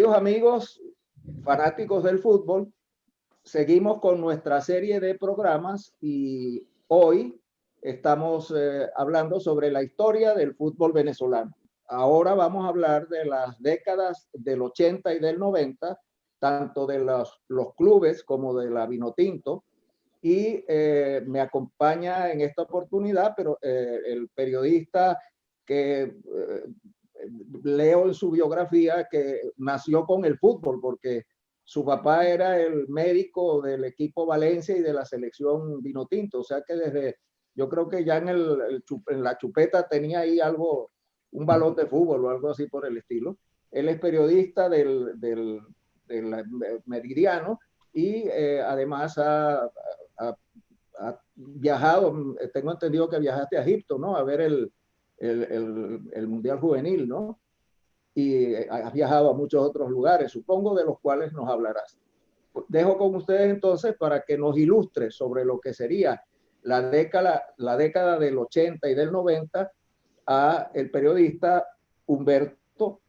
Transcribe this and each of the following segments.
Queridos amigos fanáticos del fútbol, seguimos con nuestra serie de programas y hoy estamos hablando sobre la historia del fútbol venezolano. Ahora vamos a hablar de las décadas del 80 y del 90, tanto de los clubes como de la Vinotinto. Y me acompaña en esta oportunidad el periodista que leo en su biografía que nació con el fútbol, porque su papá era el médico del equipo Valencia y de la selección Vinotinto. O sea que yo creo que ya en la chupeta tenía ahí algo, un balón de fútbol o algo así por el estilo. Él es periodista del Meridiano y además ha viajado, tengo entendido que viajaste a Egipto, ¿no? A ver el Mundial Juvenil, ¿no? Y has viajado a muchos otros lugares, supongo, de los cuales nos hablarás. Dejo con ustedes entonces para que nos ilustre sobre lo que sería la década del 80 y del 90 a el periodista Humberto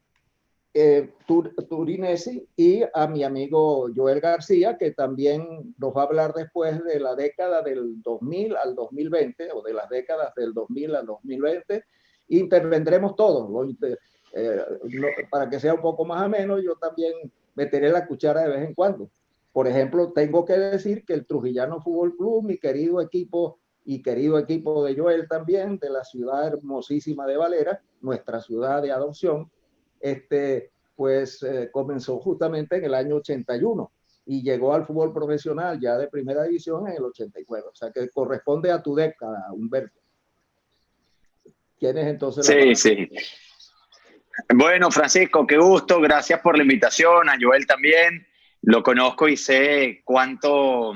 Turinesi y a mi amigo Joel García, que también nos va a hablar después de la década del 2000 al 2020 o de las décadas del 2000 al 2020. Intervendremos todos, para que sea un poco más ameno. Yo también meteré la cuchara de vez en cuando. Por ejemplo, tengo que decir que el Trujillano Fútbol Club, mi querido equipo y querido equipo de Joel también, de la ciudad hermosísima de Valera, nuestra ciudad de adopción, pues comenzó justamente en el año 81 y llegó al fútbol profesional ya de primera división en el 84. O sea que corresponde a tu década, Humberto. ¿Tienes entonces la palabra? Sí. Bueno, Francisco, qué gusto. Gracias por la invitación. A Joel también. Lo conozco y sé cuánto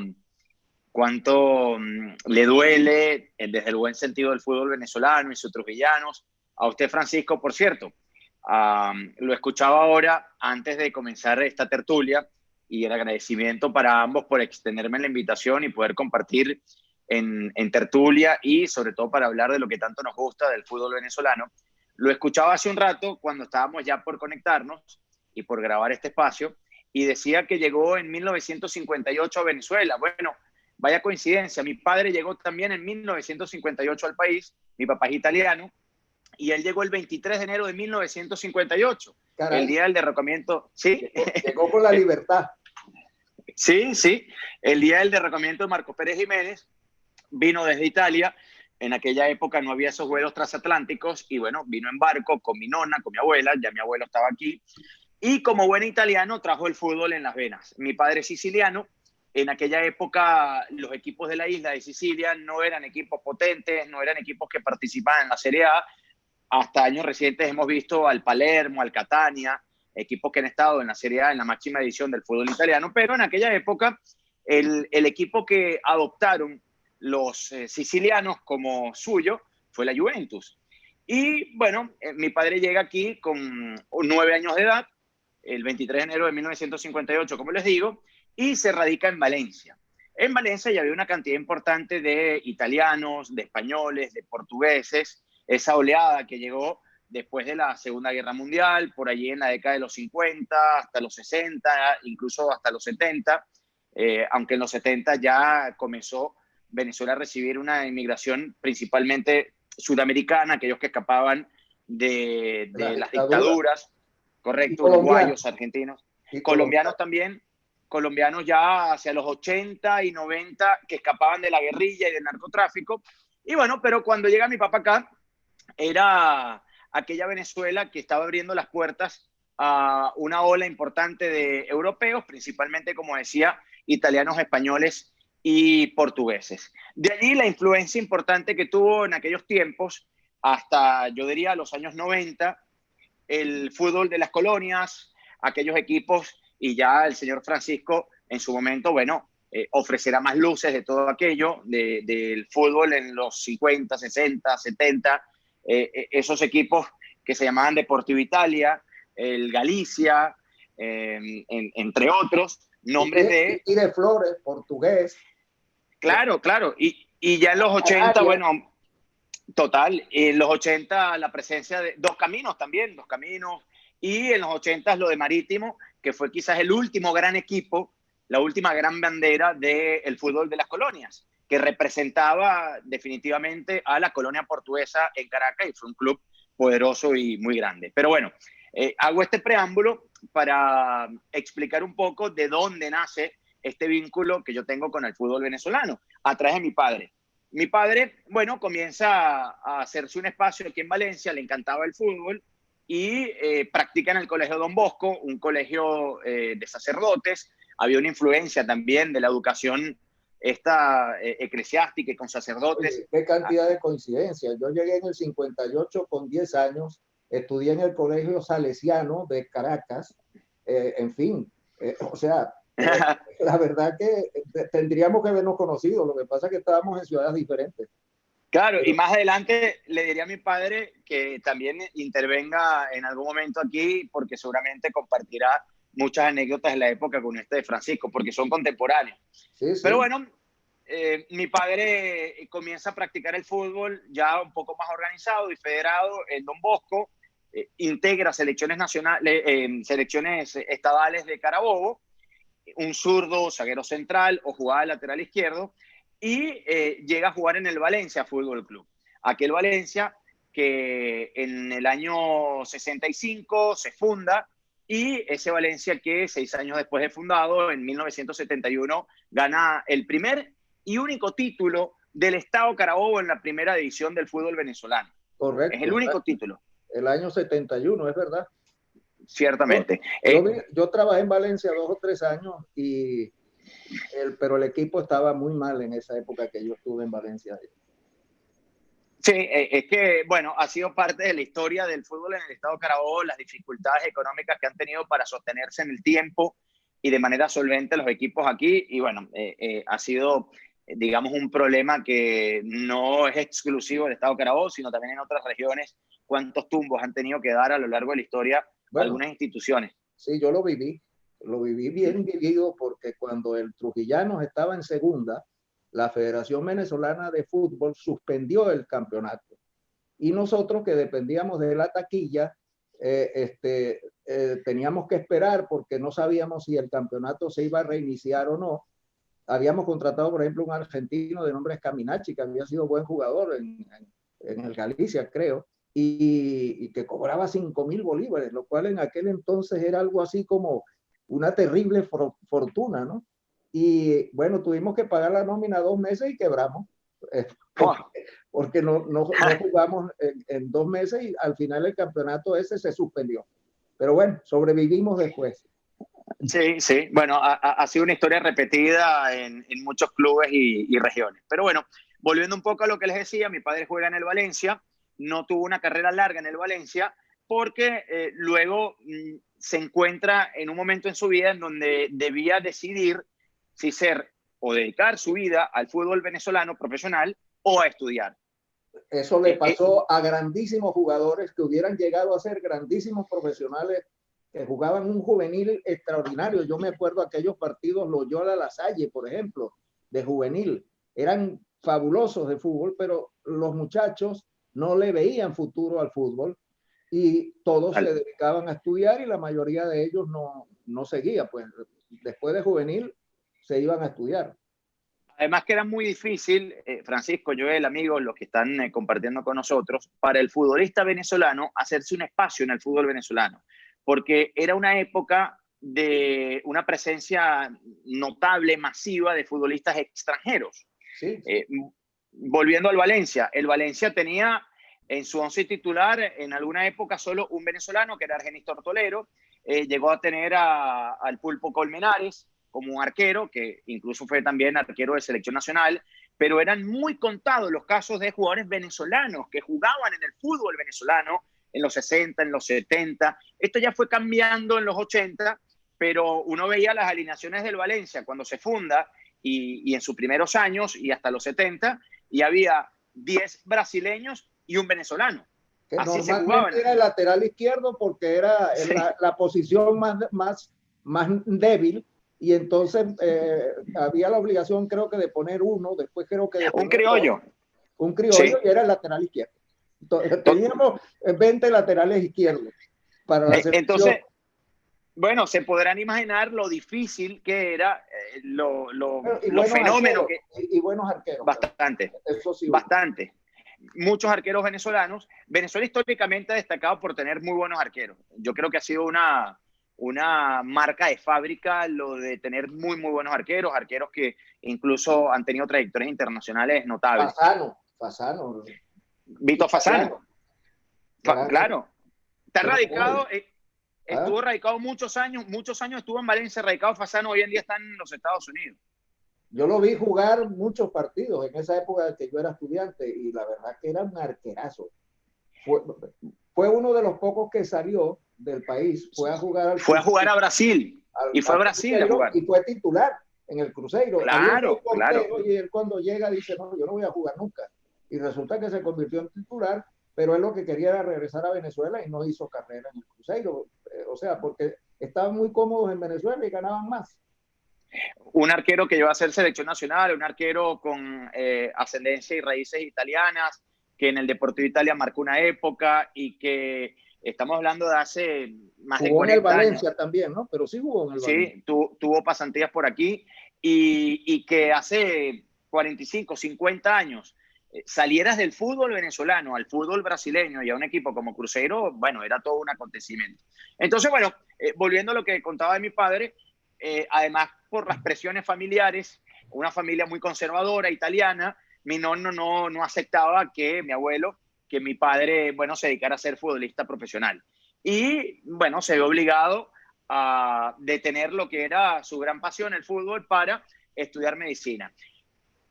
le duele desde el buen sentido del fútbol venezolano y sus trujillanos. A usted, Francisco, por cierto. Lo escuchaba ahora antes de comenzar esta tertulia y el agradecimiento para ambos por extenderme la invitación y poder compartir en tertulia y sobre todo para hablar de lo que tanto nos gusta del fútbol venezolano. Lo escuchaba hace un rato cuando estábamos ya por conectarnos y por grabar este espacio y decía que llegó en 1958 a Venezuela. Bueno, vaya coincidencia, mi padre llegó también en 1958 al país, mi papá es italiano, y él llegó el 23 de enero de 1958, Caray. el día del derrocamiento. ¿Sí? Llegó con la libertad. Sí, el día del derrocamiento de Marcos Pérez Jiménez, vino desde Italia. En aquella época no había esos vuelos transatlánticos y bueno, vino en barco con mi nona, con mi abuela, ya mi abuelo estaba aquí, y como buen italiano trajo el fútbol en las venas. Mi padre es siciliano. En aquella época los equipos de la isla de Sicilia no eran equipos potentes, no eran equipos que participaban en la Serie A. Hasta años recientes hemos visto al Palermo, al Catania, equipos que han estado en la Serie A, en la máxima edición del fútbol italiano, pero en aquella época el equipo que adoptaron los sicilianos como suyo fue la Juventus. Y bueno, mi padre llega aquí con 9 años de edad, el 23 de enero de 1958, como les digo, y se radica en Valencia. En Valencia ya había una cantidad importante de italianos, de españoles, de portugueses, esa oleada que llegó después de la Segunda Guerra Mundial, por allí en la década de los 50, hasta los 60, incluso hasta los 70, aunque en los 70 ya comenzó Venezuela a recibir una inmigración principalmente sudamericana, aquellos que escapaban de las dictaduras, correcto, uruguayos, argentinos, colombianos también, colombianos ya hacia los 80 y 90 que escapaban de la guerrilla y del narcotráfico. Y bueno, pero cuando llega mi papá acá, era aquella Venezuela que estaba abriendo las puertas a una ola importante de europeos, principalmente, como decía, italianos, españoles y portugueses. De allí la influencia importante que tuvo en aquellos tiempos, hasta yo diría los años 90, el fútbol de las colonias, aquellos equipos, y ya el señor Francisco en su momento, bueno, ofrecerá más luces de todo aquello, del fútbol en los 50, 60, 70, esos equipos que se llamaban Deportivo Italia, el Galicia, entre otros, nombres y de Flores, portugués. Claro. Y ya en los 80, bueno, total, en los 80 la presencia de Dos Caminos también, Dos Caminos, y en los 80 lo de Marítimo, que fue quizás el último gran equipo, la última gran bandera del fútbol de las colonias, que representaba definitivamente a la colonia portuguesa en Caracas, y fue un club poderoso y muy grande. Pero bueno, hago este preámbulo para explicar un poco de dónde nace este vínculo que yo tengo con el fútbol venezolano, a través de mi padre. Mi padre, bueno, comienza a hacerse un espacio aquí en Valencia, le encantaba el fútbol, y practica en el Colegio Don Bosco, un colegio de sacerdotes. Había una influencia también de la educación eclesiástica y con sacerdotes. Oye, qué cantidad de coincidencias. Yo llegué en el 58 con 10 años, estudié en el Colegio Salesiano de Caracas, en fin, o sea, la verdad que tendríamos que habernos conocido, lo que pasa es que estábamos en ciudades diferentes. Claro, y más adelante le diría a mi padre que también intervenga en algún momento aquí, porque seguramente compartirá muchas anécdotas de la época con este de Francisco, porque son contemporáneos. Sí, sí. Pero bueno, mi padre comienza a practicar el fútbol ya un poco más organizado y federado en Don Bosco, integra selecciones nacionales, selecciones estadales de Carabobo, un zurdo, zaguero central o jugaba de lateral izquierdo, y llega a jugar en el Valencia Fútbol Club. Aquel Valencia que en el año 65 se funda, y ese Valencia que 6 años después de fundado, en 1971, gana el primer y único título del Estado Carabobo en la primera división del fútbol venezolano. Correcto. Es el único título. El año 71, es verdad. Ciertamente. Yo trabajé en Valencia 2 o 3 años, pero el equipo estaba muy mal en esa época que yo estuve en Valencia. Sí, es que, bueno, ha sido parte de la historia del fútbol en el estado Carabobo, las dificultades económicas que han tenido para sostenerse en el tiempo y de manera solvente los equipos aquí. Y bueno, ha sido, digamos, un problema que no es exclusivo del estado Carabobo, sino también en otras regiones. Cuántos tumbos han tenido que dar a lo largo de la historia algunas instituciones. Sí, yo lo viví bien vivido, porque cuando el Trujillanos estaba en segunda, la Federación Venezolana de Fútbol suspendió el campeonato. Y nosotros, que dependíamos de la taquilla, teníamos que esperar, porque no sabíamos si el campeonato se iba a reiniciar o no. Habíamos contratado, por ejemplo, un argentino de nombre Caminachi, que había sido buen jugador en el Galicia, creo, y que cobraba 5.000 bolívares, lo cual en aquel entonces era algo así como una terrible fortuna, ¿no? Y bueno, tuvimos que pagar la nómina 2 meses y quebramos, porque no jugamos en 2 meses, y al final el campeonato ese se suspendió. Pero bueno, sobrevivimos después. Sí, sí. Bueno, ha sido una historia repetida en muchos clubes y regiones. Pero bueno, volviendo un poco a lo que les decía, mi padre juega en el Valencia, no tuvo una carrera larga en el Valencia, porque luego se encuentra en un momento en su vida en donde debía decidir si ser o dedicar su vida al fútbol venezolano profesional o a estudiar. Eso le pasó a grandísimos jugadores que hubieran llegado a ser grandísimos profesionales, que jugaban un juvenil extraordinario. Yo me acuerdo aquellos partidos Loyola La Salle, por ejemplo, de juvenil. Eran fabulosos de fútbol, pero los muchachos no le veían futuro al fútbol, y todos se dedicaban a estudiar, y la mayoría de ellos no seguía. Pues después de juvenil se iban a estudiar. Además que era muy difícil, Francisco, Joel, amigos, los que están compartiendo con nosotros, para el futbolista venezolano hacerse un espacio en el fútbol venezolano, porque era una época de una presencia notable, masiva de futbolistas extranjeros. Sí. Volviendo al Valencia, el Valencia tenía en su once titular en alguna época solo un venezolano, que era Argenis Tortolero. Llegó a tener al Pulpo Colmenares como un arquero, que incluso fue también arquero de selección nacional, pero eran muy contados los casos de jugadores venezolanos que jugaban en el fútbol venezolano en los 60, en los 70. Esto ya fue cambiando en los 80, pero uno veía las alineaciones del Valencia cuando se funda y en sus primeros años y hasta los 70, y había 10 brasileños y un venezolano. Que así normalmente era el lateral izquierdo, porque era la posición más débil, y entonces había la obligación, creo que, de poner uno, después creo que de un criollo. Un criollo, y era el lateral izquierdo. Entonces, teníamos 20 laterales izquierdos para la selección. Entonces, bueno, se podrán imaginar lo difícil que era, Y lo buenos fenómeno arqueros, que... y buenos arqueros. Bastante, Eso sí. bastante. Muchos arqueros venezolanos. Venezuela históricamente ha destacado por tener muy buenos arqueros. Yo creo que ha sido una marca de fábrica lo de tener muy, muy buenos arqueros, arqueros que incluso han tenido trayectorias internacionales notables. Fasano. Vito Fasano, claro. Está radicado, estuvo radicado muchos años estuvo en Valencia, radicado Fasano, hoy en día está en los Estados Unidos. Yo lo vi jugar muchos partidos en esa época en que yo era estudiante y la verdad que era un arquerazo. Fue uno de los pocos que salió del país, fue a jugar a Brasil. Y fue a Brasil a jugar. Y fue titular en el Cruzeiro. Claro, claro. Y él cuando llega dice, no, yo no voy a jugar nunca. Y resulta que se convirtió en titular, pero él lo que quería era regresar a Venezuela y no hizo carrera en el Cruzeiro. O sea, porque estaban muy cómodos en Venezuela y ganaban más. Un arquero que lleva a ser selección nacional, un arquero con ascendencia y raíces italianas, que en el Deportivo Italia marcó una época y que estamos hablando de hace más de 40 años. Jugó en el Valencia también, ¿no? Pero sí jugó en el Valencia. Sí, tuvo pasantías por aquí y que hace 45, 50 años salieras del fútbol venezolano al fútbol brasileño y a un equipo como Cruzeiro, bueno, era todo un acontecimiento. Entonces, bueno, volviendo a lo que contaba de mi padre, además por las presiones familiares, una familia muy conservadora, italiana, mi nonno no aceptaba que mi abuelo, que mi padre, bueno, se dedicara a ser futbolista profesional. Y, bueno, se vio obligado a detener lo que era su gran pasión, el fútbol, para estudiar medicina.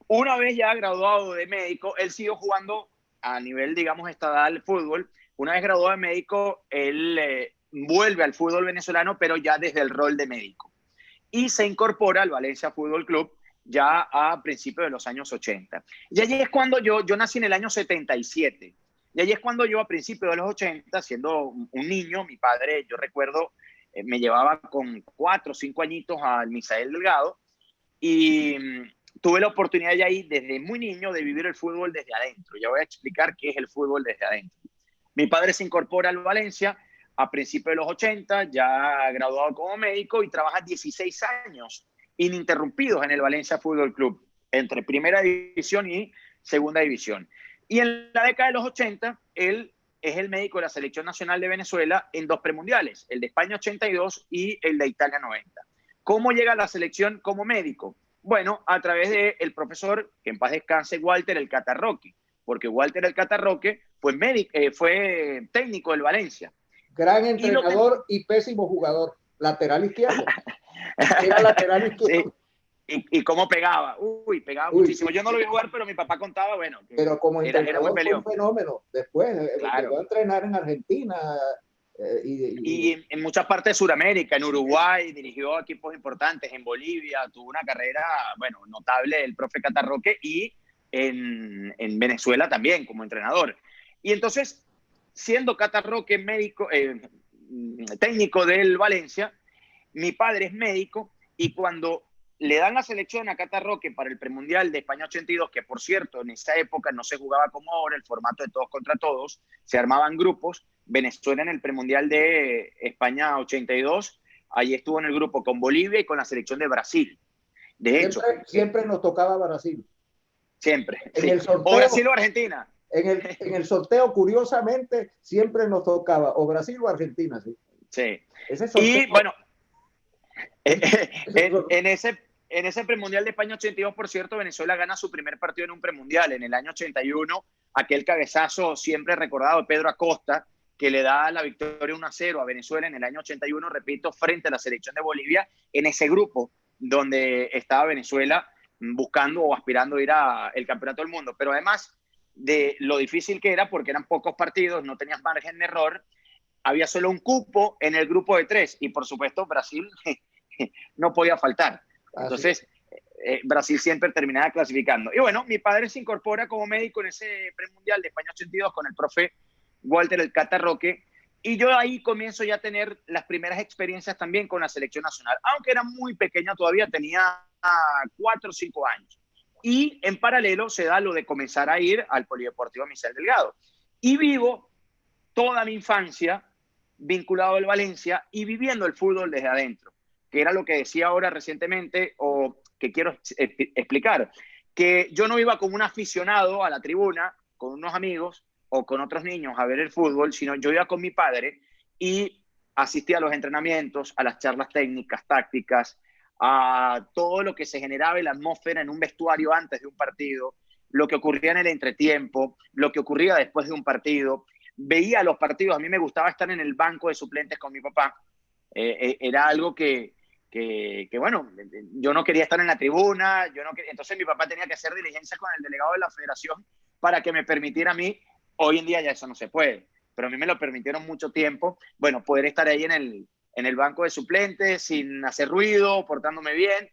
Una vez ya graduado de médico, él siguió jugando a nivel, digamos, estatal fútbol. Una vez graduado de médico, él vuelve al fútbol venezolano, pero ya desde el rol de médico. Y se incorpora al Valencia Fútbol Club ya a principios de los años 80. Y allí es cuando yo nací en el año 77. Y allí es cuando yo a principios de los 80, siendo un niño, mi padre, yo recuerdo, me llevaba con 4 o 5 añitos al Misael Delgado y tuve la oportunidad ya ahí desde muy niño de vivir el fútbol desde adentro. Ya voy a explicar qué es el fútbol desde adentro. Mi padre se incorpora al Valencia a principios de los 80, ya graduado como médico y trabaja 16 años ininterrumpidos en el Valencia Fútbol Club, entre primera división y segunda división. Y en la década de los 80, él es el médico de la Selección Nacional de Venezuela en 2 premundiales, el de España 82 y el de Italia 90. ¿Cómo llega a la selección como médico? Bueno, a través del profesor, que en paz descanse, Walter el Cata Roque, porque Walter el Cata Roque fue técnico del Valencia. Gran entrenador y pésimo jugador. Lateral izquierdo. Era lateral izquierdo. Sí. ¿Y cómo pegaba? Pegaba muchísimo. Sí. Yo no lo vi jugar, pero mi papá contaba, bueno. Pero como entrenador fue un fenómeno. Después llegó a entrenar en Argentina. Y en muchas partes de Sudamérica, en Uruguay, dirigió equipos importantes, en Bolivia, tuvo una carrera, bueno, notable el profe Cata Roque y en Venezuela también como entrenador. Y entonces, siendo Cata Roque médico, técnico del Valencia, mi padre es médico y cuando le dan la selección a Cata Roque para el premundial de España 82, que por cierto en esa época no se jugaba como ahora, el formato de todos contra todos, se armaban grupos. Venezuela en el premundial de España 82, ahí estuvo en el grupo con Bolivia y con la selección de Brasil. De hecho, siempre nos tocaba Brasil. Siempre. En el sorteo, o Brasil o Argentina. En el sorteo, curiosamente, siempre nos tocaba o Brasil o Argentina. Sí. Y bueno, en ese premundial de España 82, por cierto, Venezuela gana su primer partido en un premundial. En el año 81, aquel cabezazo siempre recordado de Pedro Acosta, que le da la victoria 1-0 a Venezuela en el año 81, repito, frente a la selección de Bolivia, en ese grupo donde estaba Venezuela buscando o aspirando a ir al Campeonato del Mundo. Pero además de lo difícil que era, porque eran pocos partidos, no tenías margen de error, había solo un cupo en el grupo de 3 y por supuesto Brasil no podía faltar. Entonces Brasil siempre terminaba clasificando. Y bueno, mi padre se incorpora como médico en ese premundial de España 82 con el profe Walter el Cata Roque, y yo ahí comienzo ya a tener las primeras experiencias también con la selección nacional, aunque era muy pequeña todavía, tenía 4 o 5 años. Y en paralelo se da lo de comenzar a ir al Polideportivo Misael Delgado. Y vivo toda mi infancia vinculado al Valencia y viviendo el fútbol desde adentro, que era lo que decía ahora recientemente o que quiero explicar, que yo no iba como un aficionado a la tribuna con unos amigos o con otros niños a ver el fútbol, sino yo iba con mi padre y asistía a los entrenamientos, a las charlas técnicas, tácticas, a todo lo que se generaba en la atmósfera en un vestuario antes de un partido, lo que ocurría en el entretiempo, lo que ocurría después de un partido. Veía los partidos, a mí me gustaba estar en el banco de suplentes con mi papá. Era algo bueno, yo no quería estar en la tribuna, entonces mi papá tenía que hacer diligencias con el delegado de la federación para que me permitiera a mí. Hoy en día ya eso no se puede, pero a mí me lo permitieron mucho tiempo, bueno, poder estar ahí en el banco de suplentes sin hacer ruido, portándome bien.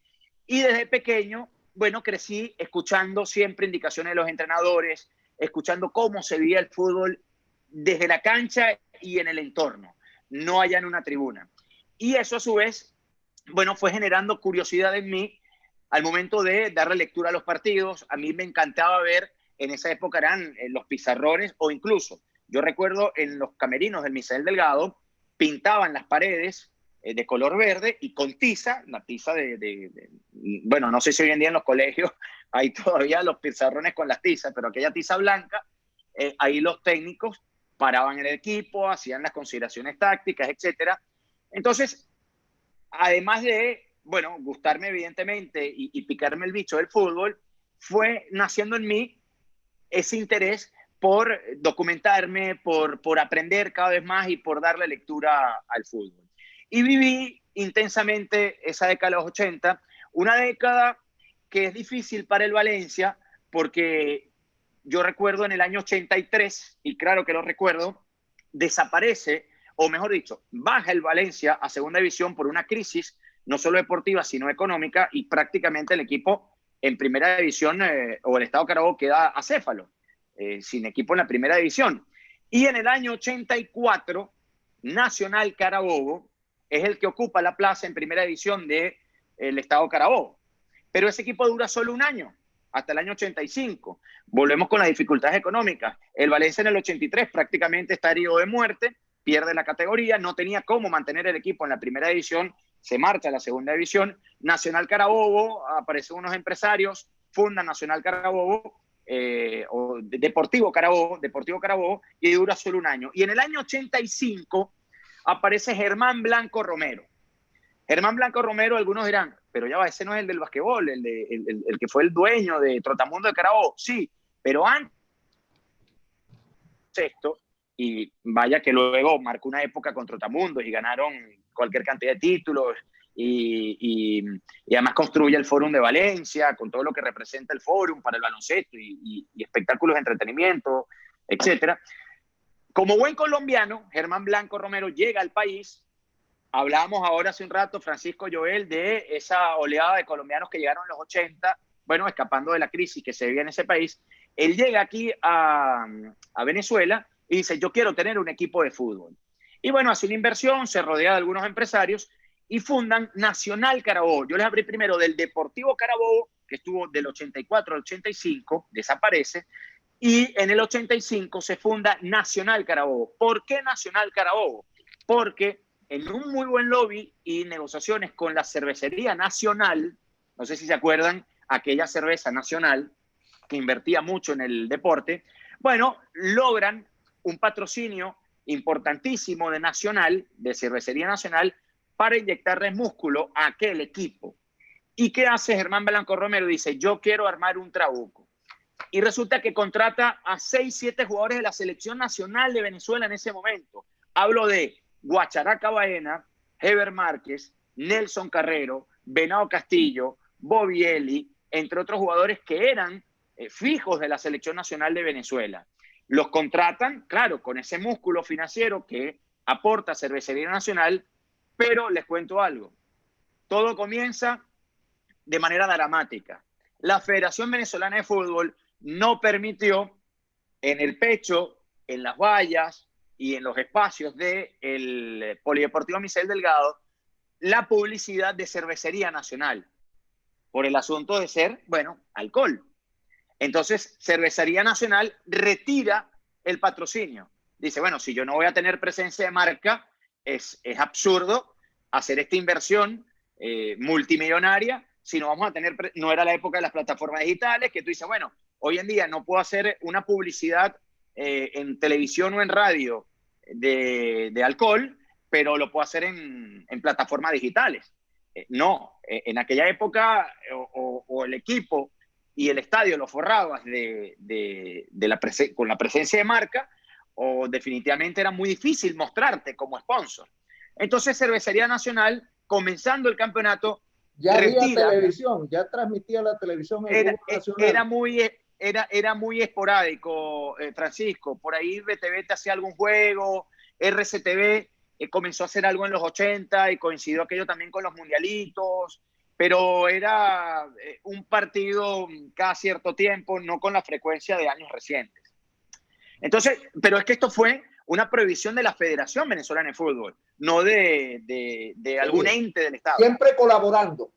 Y desde pequeño, bueno, crecí escuchando siempre indicaciones de los entrenadores, escuchando cómo se vivía el fútbol desde la cancha y en el entorno, no allá en una tribuna. Y eso a su vez, bueno, fue generando curiosidad en mí al momento de darle lectura a los partidos. A mí me encantaba ver, en esa época eran los pizarrones o incluso, yo recuerdo en los camerinos del Misael Delgado, pintaban las paredes de color verde y con tiza, la tiza bueno, no sé si hoy en día en los colegios hay todavía los pizarrones con las tizas, pero aquella tiza blanca, ahí los técnicos paraban el equipo, hacían las consideraciones tácticas, etcétera. Entonces, además de, bueno, gustarme evidentemente y picarme el bicho del fútbol, fue naciendo en mí ese interés por documentarme, por aprender cada vez más y por darle lectura al fútbol. Y viví intensamente esa década de los 80, una década que es difícil para el Valencia porque yo recuerdo en el año 83, y claro que lo recuerdo, desaparece, o mejor dicho, baja el Valencia a segunda división por una crisis no solo deportiva, sino económica, y prácticamente el equipo en primera división o el Estado Carabobo queda acéfalo, sin equipo en la primera división. Y en el año 84, Nacional Carabobo es el que ocupa la plaza en primera división del Estado Carabobo. Pero ese equipo dura solo un año, hasta el año 85. Volvemos con las dificultades económicas. El Valencia en el 83 prácticamente está herido de muerte, pierde la categoría, no tenía cómo mantener el equipo en la primera división, se marcha a la segunda división. Nacional Carabobo, aparecen unos empresarios, fundan Nacional Carabobo, o Deportivo Carabobo, y dura solo un año. Y en el año 85 aparece Germán Blanco Romero. Germán Blanco Romero, algunos dirán, pero ya va, ese no es el del basquetbol, el que fue el dueño de Trotamundo de Carabobo. Sí, pero antes esto, y vaya que luego marcó una época con Trotamundos y ganaron cualquier cantidad de títulos y además construye el Fórum de Valencia con todo lo que representa el Fórum para el baloncesto y espectáculos de entretenimiento, etc. Como buen colombiano, Germán Blanco Romero llega al país. Hablábamos ahora hace un rato, Francisco Joel, de esa oleada de colombianos que llegaron en los 80, bueno, escapando de la crisis que se vivía en ese país. Él llega aquí a Venezuela y dice, yo quiero tener un equipo de fútbol. Y bueno, hace una inversión, se rodea de algunos empresarios y fundan Nacional Carabobo. Yo les abrí primero del Deportivo Carabobo, que estuvo del 84 al 85, desaparece, y en el 85 se funda Nacional Carabobo. ¿Por qué Nacional Carabobo? Porque en un muy buen lobby y negociaciones con la Cervecería Nacional, no sé si se acuerdan, aquella cerveza nacional que invertía mucho en el deporte, bueno, logran un patrocinio importantísimo de Nacional, de Cervecería Nacional, para inyectarles músculo a aquel equipo. ¿Y qué hace Germán Blanco Romero? Dice, yo quiero armar un trabuco. Y resulta que contrata a 6, 7 jugadores de la Selección Nacional de Venezuela en ese momento. Hablo de Guacharaca Baena, Heber Márquez, Nelson Carrero, Venado Castillo, Bobby Eli, entre otros jugadores que eran fijos de la Selección Nacional de Venezuela. Los contratan, claro, con ese músculo financiero que aporta Cervecería Nacional, pero les cuento algo. Todo comienza de manera dramática. La Federación Venezolana de Fútbol no permitió en el pecho, en las vallas y en los espacios del Polideportivo Misael Delgado la publicidad de Cervecería Nacional por el asunto de ser, bueno, alcohol. Entonces, Cervecería Nacional retira el patrocinio. Dice, bueno, si yo no voy a tener presencia de marca, es absurdo hacer esta inversión multimillonaria si no vamos a tener, no era la época de las plataformas digitales, que tú dices, bueno, hoy en día no puedo hacer una publicidad en televisión o en radio de alcohol, pero lo puedo hacer en plataformas digitales. No, en aquella época o el equipo y el estadio lo forrabas con la presencia de marca, o definitivamente era muy difícil mostrarte como sponsor. Entonces Cervecería Nacional, comenzando el campeonato, ya había televisión, ya transmitía la televisión el fútbol nacional. Era muy esporádico, Francisco. Por ahí BTV te hacía algún juego, RCTV comenzó a hacer algo en los 80 y coincidió aquello también con los mundialitos, pero era un partido cada cierto tiempo, no con la frecuencia de años recientes. Entonces, pero es que esto fue una prohibición de la Federación Venezolana de Fútbol, no de algún ente del Estado. Siempre colaborando.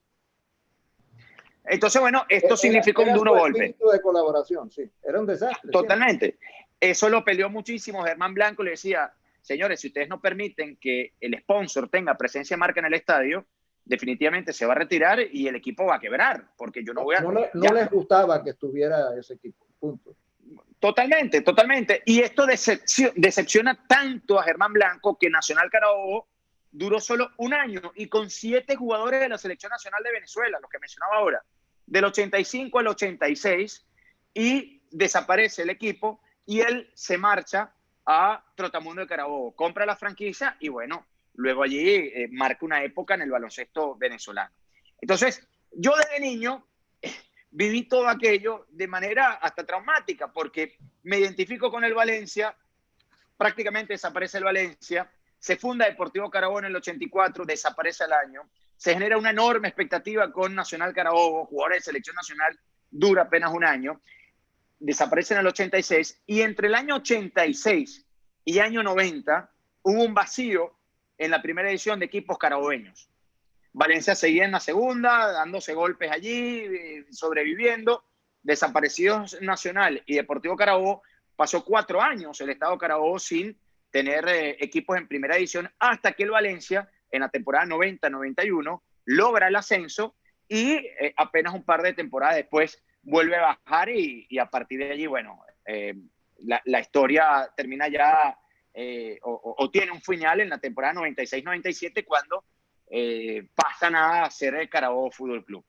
Entonces, bueno, esto significó un duro golpe. De colaboración, sí. Era un desastre. Totalmente. Siempre. Eso lo peleó muchísimo. Germán Blanco le decía, señores, si ustedes no permiten que el sponsor tenga presencia de marca en el estadio, definitivamente se va a retirar y el equipo va a quebrar, porque yo no voy a... No les gustaba que estuviera ese equipo, punto. Totalmente, totalmente. Y esto decepciona tanto a Germán Blanco que Nacional Carabobo duró solo un año y con 7 jugadores de la Selección Nacional de Venezuela, los que mencionaba ahora, del 85 al 86, y desaparece el equipo y él se marcha a Trotamundo de Carabobo, compra la franquicia y bueno, luego allí marca una época en el baloncesto venezolano. Entonces, yo desde niño viví todo aquello de manera hasta traumática, porque me identifico con el Valencia, prácticamente desaparece el Valencia, se funda Deportivo Carabobo en el 84, desaparece al año, se genera una enorme expectativa con Nacional Carabobo, jugadores de selección nacional, dura apenas un año, desaparece en el 86, y entre el año 86 y año 90 hubo un vacío en la primera edición de equipos carabobeños. Valencia seguía en la segunda, dándose golpes allí, sobreviviendo. Desaparecidos Nacional y Deportivo Carabobo, pasó 4 años el Estado Carabobo sin tener equipos en primera edición, hasta que el Valencia, en la temporada 90-91, logra el ascenso y apenas un par de temporadas después vuelve a bajar y a partir de allí, bueno, la historia termina ya o tiene un final en la temporada 96-97 cuando pasan a ser el Carabobo Fútbol Club.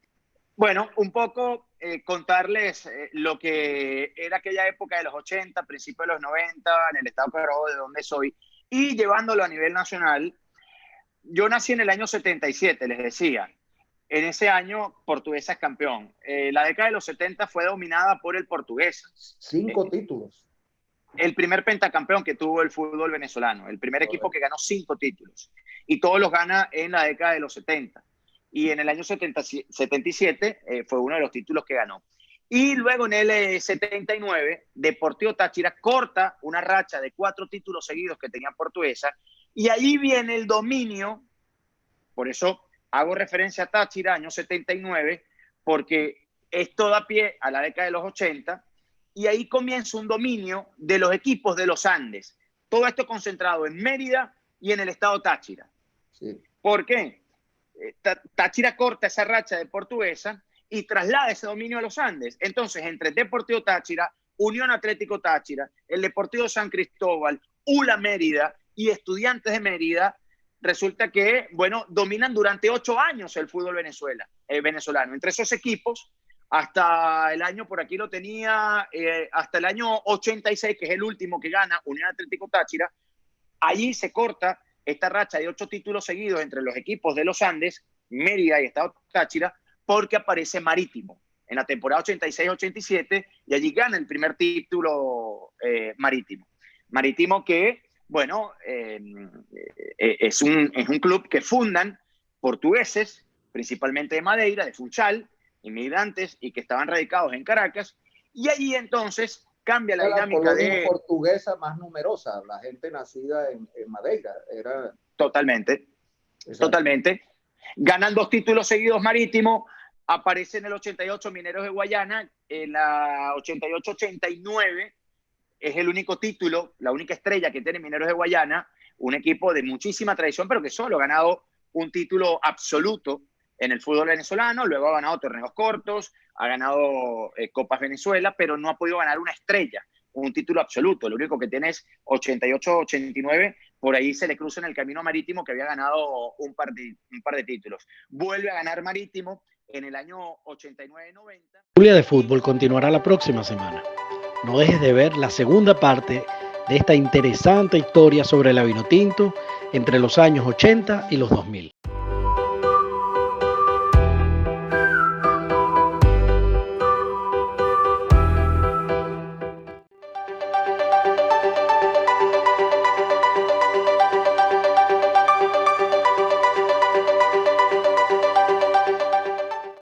Bueno, un poco contarles lo que era aquella época de los 80, principios de los 90, en el estado de Carabobo, de donde soy, y llevándolo a nivel nacional. Yo nací en el año 77, les decía. En ese año, Portuguesa es campeón. La década de los 70 fue dominada por el Portuguesa. 5 títulos. El primer pentacampeón que tuvo el fútbol venezolano, el primer equipo que ganó 5 títulos. Y todos los gana en la década de los 70. Y en el año 77 fue uno de los títulos que ganó. Y luego en el 79, Deportivo Táchira corta una racha de 4 títulos seguidos que tenía Portuguesa. Y ahí viene el dominio, por eso hago referencia a Táchira, año 79, porque esto da pie a la década de los 80, y ahí comienza un dominio de los equipos de los Andes. Todo esto concentrado en Mérida y en el estado Táchira. Sí. ¿Por qué? Táchira corta esa racha de Portuguesa y traslada ese dominio a los Andes. Entonces, entre Deportivo Táchira, Unión Atlético Táchira, el Deportivo San Cristóbal, ULA Mérida y Estudiantes de Mérida, resulta que, bueno, dominan durante 8 años el fútbol venezolano. Entre esos equipos, hasta el año, por aquí lo tenía, hasta el año 86, que es el último que gana Unión Atlético Táchira, allí se corta esta racha de 8 títulos seguidos entre los equipos de los Andes, Mérida y Estado Táchira, porque aparece Marítimo en la temporada 86-87 y allí gana el primer título Marítimo. Marítimo que, bueno, es un club que fundan portugueses, principalmente de Madeira, de Funchal, inmigrantes y que estaban radicados en Caracas, y allí entonces cambia la dinámica de... portuguesa más numerosa, la gente nacida en Madeira. Era... Totalmente, exacto. Totalmente. Ganan 2 títulos seguidos Marítimo, aparece en el 88 Mineros de Guayana, en la 88-89 es el único título, la única estrella que tiene Mineros de Guayana, un equipo de muchísima tradición, pero que solo ha ganado un título absoluto en el fútbol venezolano, luego ha ganado torneos cortos, ha ganado Copas Venezuela, pero no ha podido ganar una estrella, un título absoluto. Lo único que tiene es 88-89, por ahí se le cruza en el camino a Marítimo, que había ganado un par de títulos. Vuelve a ganar Marítimo en el año 89-90. Julia de Fútbol continuará la próxima semana. No dejes de ver la segunda parte de esta interesante historia sobre la Vinotinto entre los años 80 y los 2000.